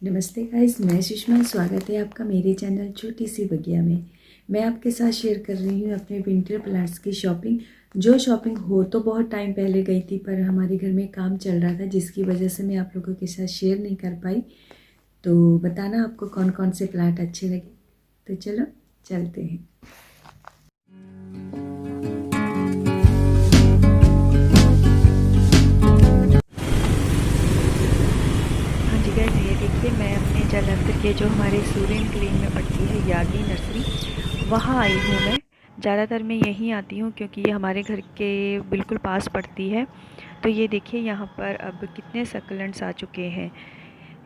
नमस्ते गाइस, मैं सुषमा। स्वागत है आपका मेरे चैनल छोटी सी बगिया में। मैं आपके साथ शेयर कर रही हूँ अपने विंटर प्लांट्स की शॉपिंग। जो शॉपिंग हो तो बहुत टाइम पहले गई थी, पर हमारे घर में काम चल रहा था जिसकी वजह से मैं आप लोगों के साथ शेयर नहीं कर पाई। तो बताना आपको कौन कौन से प्लांट अच्छे लगे। तो चलो चलते हैं। हाँ जी गाइस, ये देखिए मैं अपने जालंधर के जो हमारे सूर्य क्लीन में पड़ती है यागी नर्सरी, वहाँ आई हूँ मैं। ज़्यादातर मैं यहीं आती हूँ क्योंकि ये हमारे घर के बिल्कुल पास पड़ती है। तो ये देखिए यहाँ पर अब कितने सक्लेंट्स आ चुके हैं।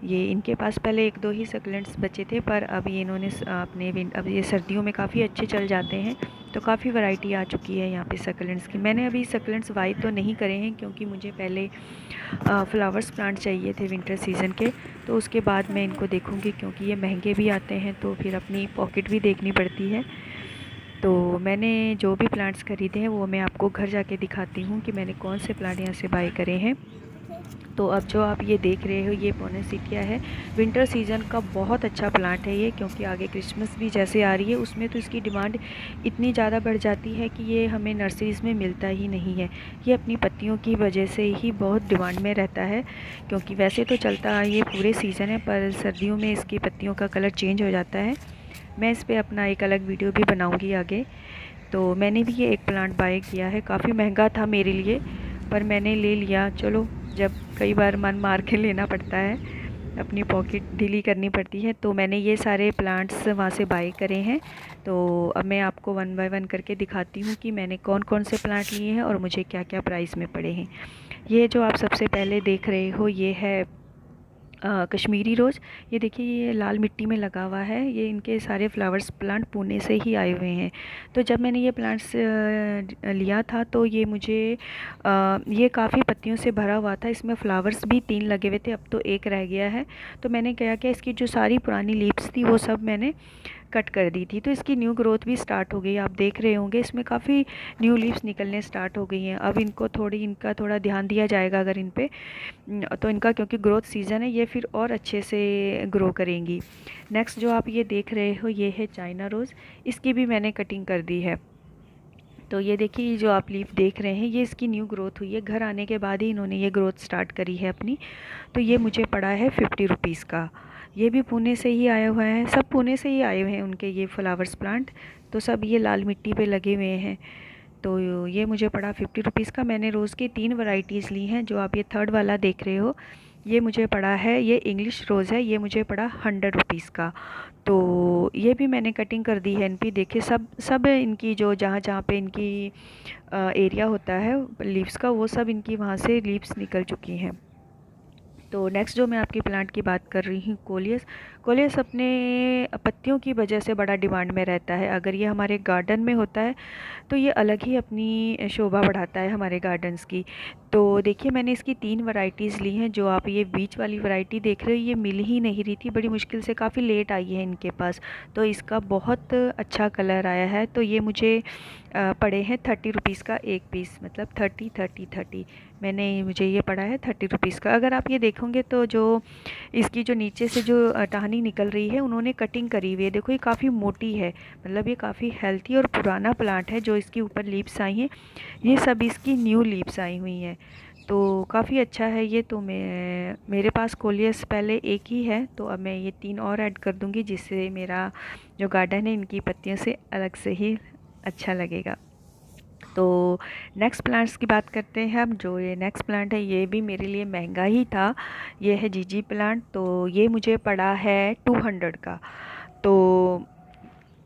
ये इनके पास पहले एक दो ही सक्लेंट्स बचे थे, पर अब ये इन्होंने अब ये सर्दियों में काफ़ी अच्छे चल जाते हैं। तो काफ़ी वैरायटी आ चुकी है यहाँ पे सक्लेंट्स की। मैंने अभी सक्लेंट्स बाई तो नहीं करे हैं क्योंकि मुझे पहले फ्लावर्स प्लांट चाहिए थे विंटर सीज़न के। तो उसके बाद मैं इनको देखूँगी क्योंकि ये महंगे भी आते हैं, तो फिर अपनी पॉकेट भी देखनी पड़ती है। तो मैंने जो भी प्लांट्स ख़रीदे हैं वो मैं आपको घर जाके दिखाती हूँ कि मैंने कौन से प्लांट यहाँ से बाय करे हैं। तो अब जो आप ये देख रहे हो ये पोनेसिटिया है। विंटर सीज़न का बहुत अच्छा प्लांट है ये, क्योंकि आगे क्रिसमस भी जैसे आ रही है उसमें तो इसकी डिमांड इतनी ज़्यादा बढ़ जाती है कि ये हमें नर्सरीज़ में मिलता ही नहीं है। ये अपनी पत्तियों की वजह से ही बहुत डिमांड में रहता है, क्योंकि वैसे तो चलता ये पूरे सीज़न है, पर सर्दियों में इसकी पत्तियों का कलर चेंज हो जाता है। मैं इस पर अपना एक अलग वीडियो भी बनाऊँगी आगे। तो मैंने भी ये एक प्लांट बाय किया है, काफ़ी महंगा था मेरे लिए, पर मैंने ले लिया। चलो, जब कई बार मन मार के लेना पड़ता है, अपनी पॉकेट ढीली करनी पड़ती है। तो मैंने ये सारे प्लांट्स वहाँ से बाय करे हैं। तो अब मैं आपको वन बाय वन करके दिखाती हूँ कि मैंने कौन कौन से प्लांट लिए हैं और मुझे क्या क्या प्राइस में पड़े हैं। ये जो आप सबसे पहले देख रहे हो ये है कश्मीरी रोज़। ये देखिए ये लाल मिट्टी में लगा हुआ है। ये इनके सारे फ्लावर्स प्लांट पुणे से ही आए हुए हैं। तो जब मैंने ये प्लांट्स लिया था तो ये मुझे ये काफ़ी पत्तियों से भरा हुआ था। इसमें फ्लावर्स भी 3 लगे हुए थे, अब तो एक रह गया है। तो मैंने क्या किया, इसकी जो सारी पुरानी लीव्स थी वो सब मैंने कट कर दी थी। तो इसकी न्यू ग्रोथ भी स्टार्ट हो गई। आप देख रहे होंगे इसमें काफ़ी न्यू लीव्स निकलने स्टार्ट हो गई हैं। अब इनका थोड़ा ध्यान दिया जाएगा अगर इन पे, तो इनका क्योंकि ग्रोथ सीज़न है, ये फिर और अच्छे से ग्रो करेंगी। नेक्स्ट जो आप ये देख रहे हो ये है चाइना रोज़। इसकी भी मैंने कटिंग कर दी है। तो ये देखिए जो आप लीफ देख रहे हैं ये इसकी न्यू ग्रोथ हुई है। घर आने के बाद ही इन्होंने ये ग्रोथ स्टार्ट करी है अपनी। तो ये मुझे पड़ा है 50 रुपीज़ का। ये भी पुणे से ही आया हुआ है, सब पुणे से ही आए हुए हैं उनके ये फ्लावर्स प्लांट। तो सब ये लाल मिट्टी पे लगे हुए हैं। तो ये मुझे पड़ा 50 रुपीज़ का। मैंने रोज़ की 3 वैरायटीज़ ली हैं। जो आप ये थर्ड वाला देख रहे हो ये मुझे पड़ा है, ये इंग्लिश रोज़ है, ये मुझे पड़ा 100 रुपीज़ का। तो ये भी मैंने कटिंग कर दी है इनकी। देखिए सब सब इनकी जो जहाँ जहाँ पे इनकी एरिया होता है लीव्स का, वो सब इनकी वहाँ से लीव्स निकल चुकी हैं। तो नेक्स्ट जो मैं आपकी प्लांट की बात कर रही हूँ कोलियस। कोलियस अपने पत्तियों की वजह से बड़ा डिमांड में रहता है। अगर ये हमारे गार्डन में होता है तो ये अलग ही अपनी शोभा बढ़ाता है हमारे गार्डन्स की। तो देखिए मैंने इसकी 3 वैरायटीज़ ली हैं। जो आप ये बीच वाली वैरायटी देख रहे हो ये मिल ही नहीं रही थी, बड़ी मुश्किल से, काफ़ी लेट आई है इनके पास। तो इसका बहुत अच्छा कलर आया है। तो ये मुझे पड़े हैं 30 रुपीज़ का एक पीस, मतलब 30 मुझे ये पड़ा है 30 रुपीज़ का। अगर आप ये देखोगे तो जो इसकी जो नीचे से जो टहनी निकल रही है उन्होंने कटिंग करी हुई है। देखो ये काफ़ी मोटी है, मतलब ये काफ़ी हेल्थी और पुराना प्लांट है। जो इसके ऊपर लीव्स आई हैं ये सब इसकी न्यू लीव्स आई हुई हैं। तो काफ़ी अच्छा है ये। तो मेरे पास कोलियस पहले एक ही है, तो अब मैं ये 3 और ऐड कर दूँगी, जिससे मेरा जो गार्डन है इनकी पत्तियों से अलग से ही अच्छा लगेगा। तो नेक्स्ट प्लांट्स की बात करते हैं हम। जो ये नेक्स्ट प्लांट है ये भी मेरे लिए महंगा ही था। ये है जीजी प्लांट। तो ये मुझे पड़ा है 200 का। तो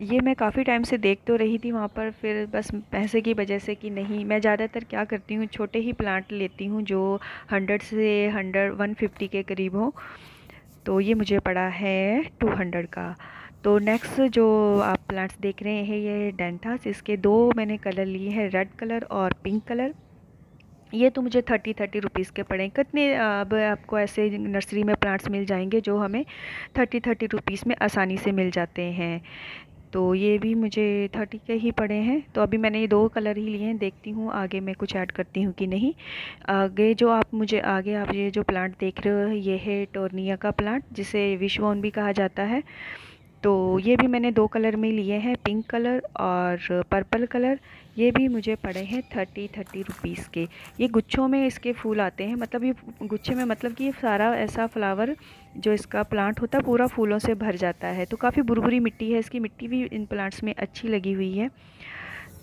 ये मैं काफ़ी टाइम से देख तो रही थी वहाँ पर, फिर बस पैसे की वजह से कि नहीं, मैं ज़्यादातर क्या करती हूँ छोटे ही प्लांट लेती हूँ जो 150 के करीब हो। तो ये मुझे पड़ा है 200 का। तो नेक्स्ट जो आप प्लांट्स देख रहे हैं ये डेंथास। इसके 2 मैंने कलर लिए हैं, रेड कलर और पिंक कलर। ये तो मुझे 30 रुपीज़ के पड़े। कितने अब आपको ऐसे नर्सरी में प्लांट्स मिल जाएंगे जो हमें 30 रुपीज़ में आसानी से मिल जाते हैं। तो तो ये भी मुझे 30 के ही पड़े हैं। तो अभी मैंने ये 2 कलर ही लिए हैं, देखती हूँ आगे मैं कुछ ऐड करती हूँ कि नहीं। आगे आप ये जो प्लांट देख रहे हो, ये है टोर्निया का प्लांट, जिसे विशवॉन भी कहा जाता है। तो ये भी मैंने 2 कलर में लिए हैं, पिंक कलर और पर्पल कलर। ये भी मुझे पड़े हैं 30 रुपीज़ के। ये गुच्छों में इसके फूल आते हैं, मतलब ये गुच्छे में, मतलब कि ये सारा ऐसा फ्लावर जो इसका प्लांट होता है पूरा फूलों से भर जाता है। तो काफ़ी बुरबुरी मिट्टी है, इसकी मिट्टी भी इन प्लांट्स में अच्छी लगी हुई है।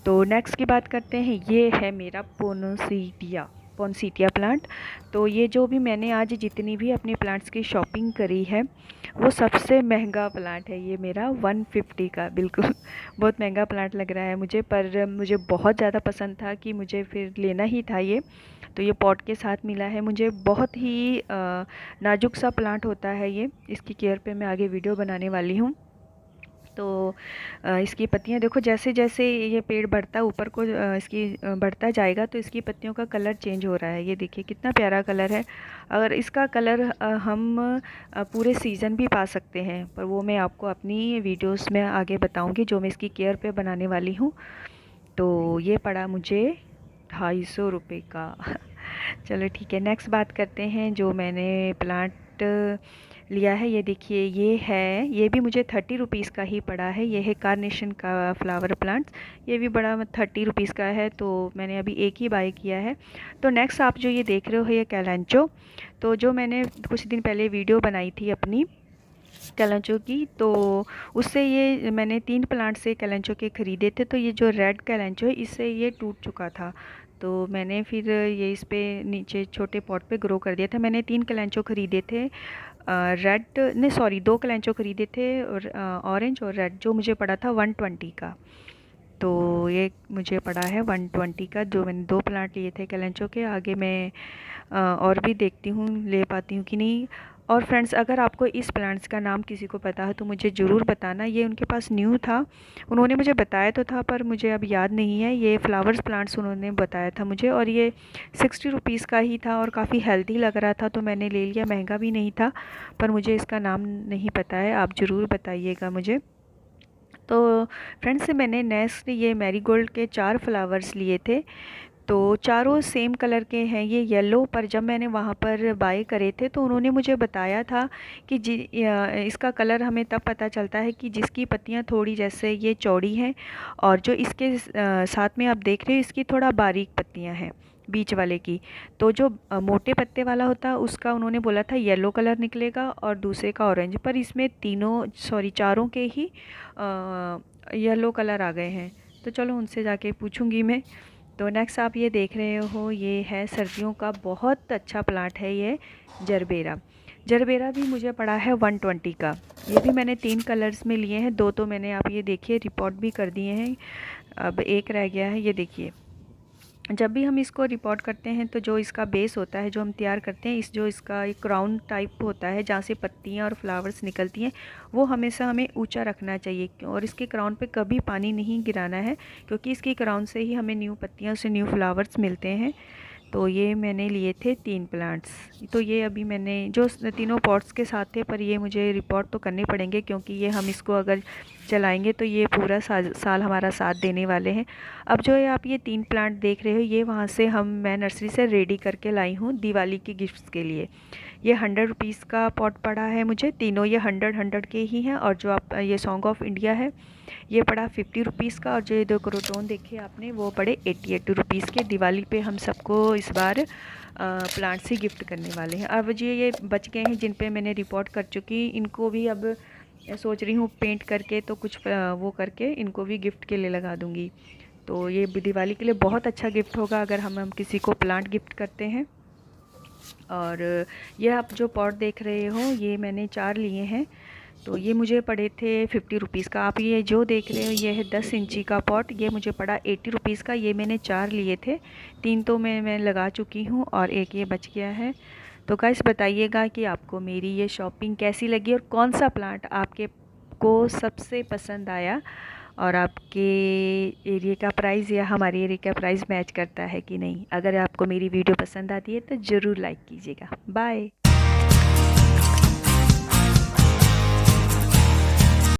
तो नेक्स्ट की बात करते हैं, ये है मेरा पोनसीटिया प्लांट। तो ये जो भी मैंने आज जितनी भी अपने प्लांट्स की शॉपिंग करी है, वो सबसे महंगा प्लांट है ये मेरा, 150 का। बिल्कुल बहुत महंगा प्लांट लग रहा है मुझे, पर मुझे बहुत ज़्यादा पसंद था कि मुझे फिर लेना ही था ये। तो ये पॉट के साथ मिला है मुझे। बहुत ही नाजुक सा प्लांट होता है ये। इसकी केयर पे मैं आगे वीडियो बनाने वाली हूँ। तो इसकी पत्तियां देखो, जैसे जैसे ये पेड़ बढ़ता ऊपर को बढ़ता जाएगा, तो इसकी पत्तियों का कलर चेंज हो रहा है। ये देखिए कितना प्यारा कलर है। अगर इसका कलर हम पूरे सीज़न भी पा सकते हैं, पर वो मैं आपको अपनी वीडियोस में आगे बताऊंगी, जो मैं इसकी केयर पे बनाने वाली हूँ। तो ये पड़ा मुझे 250 रुपये का। चलो ठीक है, नेक्स्ट बात करते हैं जो मैंने प्लांट लिया है। ये देखिए, ये भी मुझे 30 रुपीज़ का ही पड़ा है। ये है कारनेशन का फ्लावर प्लांट्स। ये भी बड़ा 30 रुपीज़ का है, तो मैंने अभी एक ही बाय किया है। तो नेक्स्ट आप जो ये देख रहे हो है ये कैलेंचो। तो जो मैंने कुछ दिन पहले वीडियो बनाई थी अपनी कैलेंचो की, तो उससे ये मैंने 3 प्लांट से कैलेंचो के ख़रीदे थे। तो ये जो रेड कैलेंचो है, इससे ये टूट चुका था। तो मैंने फिर ये इस पे नीचे छोटे पॉट पे ग्रो कर दिया था। मैंने 3 कैलेंचो ख़रीदे थे, रेड नहीं सॉरी 2 कैलेंचो ख़रीदे थे, और ऑरेंज और रेड, जो मुझे पड़ा था 120 का। तो ये मुझे पड़ा है 120 का, जो मैंने 2 प्लांट लिए थे कैलेंचो के। आगे मैं और भी देखती हूँ ले पाती हूँ कि नहीं। और फ्रेंड्स, अगर आपको इस प्लांट्स का नाम किसी को पता है तो मुझे ज़रूर बताना। ये उनके पास न्यू था, उन्होंने मुझे बताया तो था, पर मुझे अब याद नहीं है। ये फ्लावर्स प्लांट्स उन्होंने बताया था मुझे, और ये 60 रुपीज़ का ही था और काफ़ी हेल्दी लग रहा था, तो मैंने ले लिया। महंगा भी नहीं था, पर मुझे इसका नाम नहीं पता है, आप ज़रूर बताइएगा मुझे। तो फ्रेंड्स, मैंने नेक्स्ट ये मैरीगोल्ड के 4 फ्लावर्स लिए थे। तो चारों सेम कलर के हैं, ये येलो। पर जब मैंने वहाँ पर बाय करे थे तो उन्होंने मुझे बताया था कि इसका कलर हमें तब पता चलता है कि जिसकी पत्तियाँ थोड़ी जैसे ये चौड़ी हैं, और जो इसके साथ में आप देख रहे हो इसकी थोड़ा बारीक पत्तियाँ हैं बीच वाले की। तो जो मोटे पत्ते वाला होता है उसका उन्होंने बोला था येलो कलर निकलेगा और दूसरे का ऑरेंज, पर इसमें चारों के ही येलो कलर आ गए हैं। तो चलो उनसे जाके पूछूंगी मैं। तो नेक्स्ट आप ये देख रहे हो, ये है सर्दियों का बहुत अच्छा प्लांट है ये, जरबेरा। जरबेरा भी मुझे पड़ा है 120 का। ये भी मैंने 3 कलर्स में लिए हैं, 2 तो मैंने आप ये देखिए रिपोर्ट भी कर दिए हैं, अब एक रह गया है। ये देखिए, जब भी हम इसको रिपोर्ट करते हैं तो जो इसका बेस होता है जो हम तैयार करते हैं, जो इसका एक क्राउन टाइप होता है जहाँ से पत्तियाँ और फ्लावर्स निकलती हैं, वो हमेशा हमें ऊंचा रखना चाहिए, और इसके क्राउन पे कभी पानी नहीं गिराना है, क्योंकि इसकी क्राउन से ही हमें न्यू पत्तियाँ से न्यू फ्लावर्स मिलते हैं। तो ये मैंने लिए थे 3 प्लांट्स। तो ये अभी मैंने जो तीनों पॉट्स के साथ थे, पर ये मुझे रिपोर्ट तो करने पड़ेंगे, क्योंकि ये हम इसको अगर चलाएंगे तो ये पूरा साल हमारा साथ देने वाले हैं। अब जो ये आप ये 3 प्लांट देख रहे हो, ये वहाँ से मैं नर्सरी से रेडी करके लाई हूँ दिवाली की गिफ्ट्स के लिए। ये 100 रुपीज़ का पॉट पड़ा है मुझे, तीनों ये 100 के ही हैं। और जो आप ये सॉन्ग ऑफ इंडिया है, ये पड़ा 50 रुपीज़ का। और जो ये 2 क्रोटोन देखे आपने, वो पड़े 80 रुपीज़ के। दिवाली पे हम सबको इस बार प्लांट्स ही गिफ्ट करने वाले हैं। अब जो ये बच गए हैं जिन पे मैंने रिपोर्ट कर चुकी, इनको भी अब सोच रही हूँ पेंट करके, तो कुछ वो करके इनको भी गिफ्ट के लिए लगा दूँगी। तो ये दिवाली के लिए बहुत अच्छा गिफ्ट होगा अगर हम किसी को प्लांट गिफ्ट करते हैं। और ये आप जो पॉट देख रहे हो, ये मैंने 4 लिए हैं। तो ये मुझे पड़े थे 50 रुपीज़ का। आप ये जो देख रहे हो, ये है 10 इंची का पॉट, ये मुझे पड़ा 80 रुपीज़ का। ये मैंने 4 लिए थे, 3 तो मैं लगा चुकी हूँ और एक ये बच गया है। तो गाइस, बताइएगा कि आपको मेरी ये शॉपिंग कैसी लगी और कौन सा प्लांट आपके को सबसे पसंद आया, और आपके एरिया का प्राइस या हमारे एरिया का प्राइस मैच करता है कि नहीं। अगर आपको मेरी वीडियो पसंद आती है तो ज़रूर लाइक कीजिएगा। बाय।